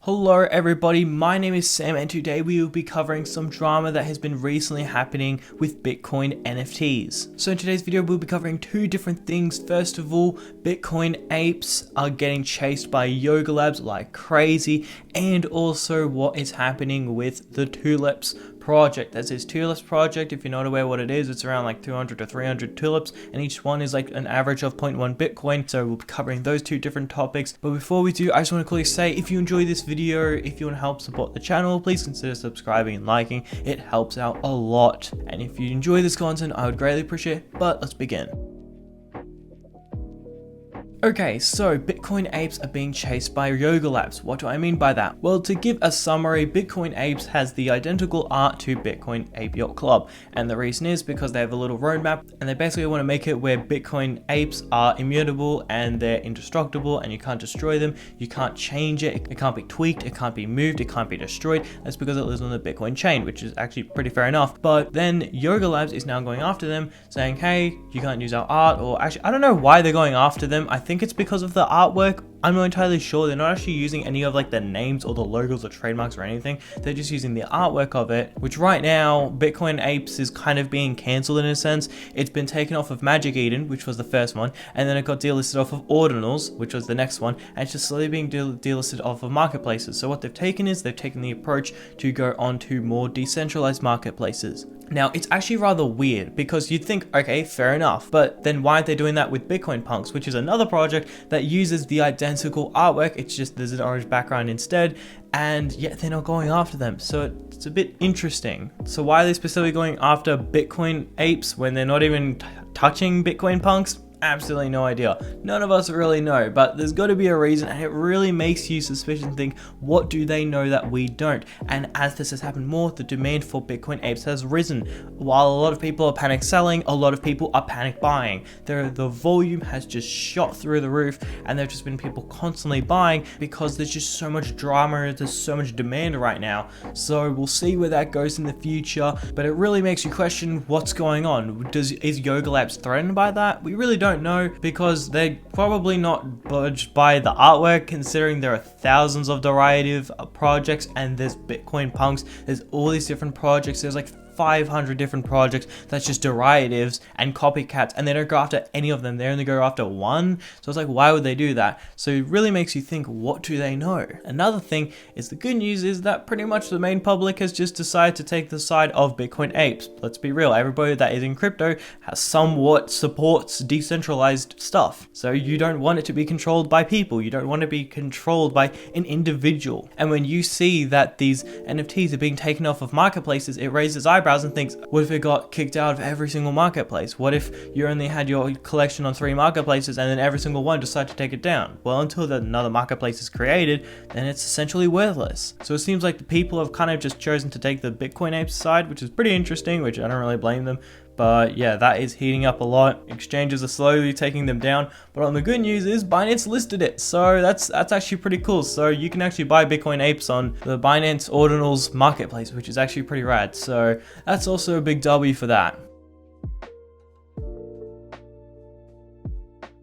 Hello everybody, my name is Sam and today we will be covering some drama that has been recently happening with Bitcoin NFTs. So in today's video we'll be covering two different things. First of all, Bitcoin Apes are getting chased by Yoga Labs like crazy, and also what is happening with the Tulips project. That's this Tulips project. If you're not aware what it is, it's around like 200 to 300 tulips and each one is like an average of 0.1 Bitcoin. So we'll be covering those two different topics. But before we do, I just want to quickly say, if you enjoy this video, if you want to help support the channel, please consider subscribing and liking. It helps out a lot. And if you enjoy this content, I would greatly appreciate it. But let's begin. Okay, so Bitcoin Apes are being chased by Yoga Labs. What do I mean by that? Well, to give a summary, Bitcoin Apes has the identical art to Bitcoin Ape Yacht Club. And the reason is because they have a little roadmap and they basically want to make it where Bitcoin Apes are immutable and they're indestructible and you can't destroy them, you can't change it, it can't be tweaked, it can't be moved, it can't be destroyed. That's because it lives on the Bitcoin chain, which is actually pretty fair enough. But then Yoga Labs is now going after them saying, hey, you can't use our art, or actually, I don't know why they're going after them. I think it's because of the artwork. I'm not entirely sure. They're not actually using any of like the names or the logos or trademarks or anything. They're just using the artwork of it, which right now Bitcoin Apes is kind of being cancelled in a sense. It's been taken off of Magic Eden, which was the first one, and then it got delisted off of Ordinals, which was the next one, and it's just slowly being delisted off of marketplaces. So what they've taken is they've taken the approach to go on to more decentralized marketplaces. Now, it's actually rather weird because you'd think, okay, fair enough, but then why aren't they doing that with Bitcoin Punks, which is another project that uses the identical artwork, it's just there's an orange background instead, and yet they're not going after them. So it's a bit interesting. So why are they specifically going after Bitcoin Apes when they're not even touching Bitcoin Punks? Absolutely no idea. None of us really know, but there's got to be a reason, and it really makes you suspicious and think, what do they know that we don't? And as this has happened more, the demand for Bitcoin Apes has risen. While a lot of people are panic selling, a lot of people are panic buying. The volume has just shot through the roof, and there've just been people constantly buying because there's just so much drama, there's so much demand right now. So we'll see where that goes in the future, but it really makes you question what's going on. Is Yoga Labs threatened by that? We really don't know, because they're probably not budged by the artwork, considering there are thousands of derivative projects, and there's Bitcoin Punks, there's all these different projects, there's like 500 different projects that's just derivatives and copycats, and they don't go after any of them. They only go after one. So it's like, why would they do that? So it really makes you think, what do they know? Another thing is, the good news is that pretty much the main public has just decided to take the side of Bitcoin Apes. Let's be real, everybody that is in crypto has somewhat supports decentralized stuff. So you don't want it to be controlled by people. You don't want to be controlled by an individual. And when you see that these NFTs are being taken off of marketplaces, it raises eyebrows and thinks, what if it got kicked out of every single marketplace? What if you only had your collection on 3 marketplaces and then every single one decided to take it down? Well, until another marketplace is created, then it's essentially worthless. So it seems like the people have kind of just chosen to take the Bitcoin Apes side, which is pretty interesting, which I don't really blame them. But yeah, that is heating up a lot. Exchanges are slowly taking them down. But on the good news is Binance listed it. So that's actually pretty cool. So you can actually buy Bitcoin Apes on the Binance Ordinals marketplace, which is actually pretty rad. So that's also a big W for that.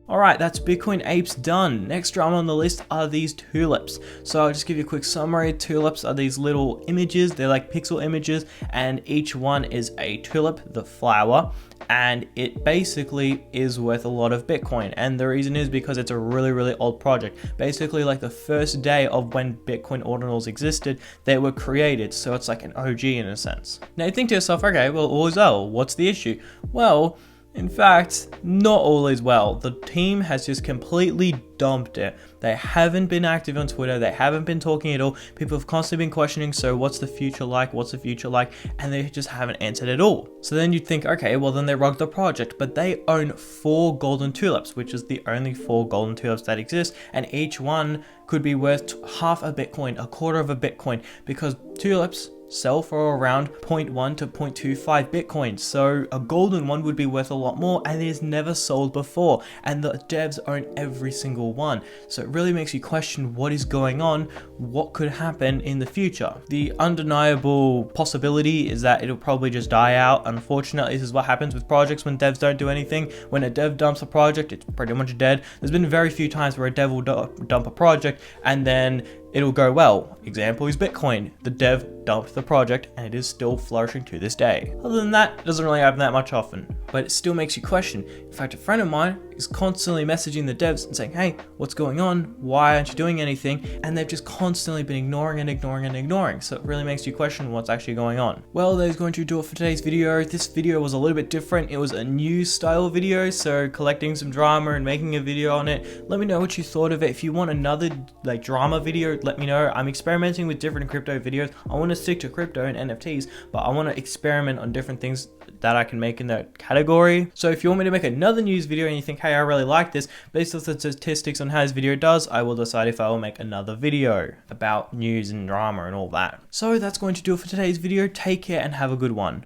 Alright, that's Bitcoin Apes done. Next drama on the list are these tulips. So I'll just give you a quick summary. Tulips are these little images, they're like pixel images, and each one is a tulip, the flower, and it basically is worth a lot of Bitcoin. And the reason is because it's a really, really old project. Basically like the first day of when Bitcoin Ordinals existed, they were created. So it's like an OG in a sense. Now you think to yourself, okay, well, all is well, what's the issue? Well, in fact, not all is well. The team has just completely dumped it. They haven't been active on Twitter. They haven't been talking at all. People have constantly been questioning, so what's the future like? What's the future like? And they just haven't answered at all. So then you'd think, okay, well then they rugged the project, but they own 4 golden tulips, which is the only 4 golden tulips that exist. And each one could be worth half a Bitcoin, a quarter of a Bitcoin, because tulips sell for around 0.1 to 0.25 Bitcoin. So a golden one would be worth a lot more, and it is never sold before, and the devs own every single one. So it really makes you question what is going on, what could happen in the future. The undeniable possibility is that it'll probably just die out. Unfortunately, this is what happens with projects when devs don't do anything. When a dev dumps a project, it's pretty much dead. There's been very few times where a dev will dump a project and then it'll go well. Example is Bitcoin. The dev dumped the project and it is still flourishing to this day. Other than that, it doesn't really happen that much often, but it still makes you question. In fact, a friend of mine is constantly messaging the devs and saying, hey, what's going on? Why aren't you doing anything? And they've just constantly been ignoring and ignoring and ignoring. So it really makes you question what's actually going on. Well, that is going to do it for today's video. This video was a little bit different. It was a news style video, so collecting some drama and making a video on it. Let me know what you thought of it. If you want another like drama video, let me know. I'm experimenting with different crypto videos. I want to stick to crypto and NFTs, but I want to experiment on different things that I can make in that category. So if you want me to make another news video and you think, hey, I really like this, based off the statistics on how this video does, I will decide if I will make another video about news and drama and all that. So that's going to do it for today's video. Take care and have a good one.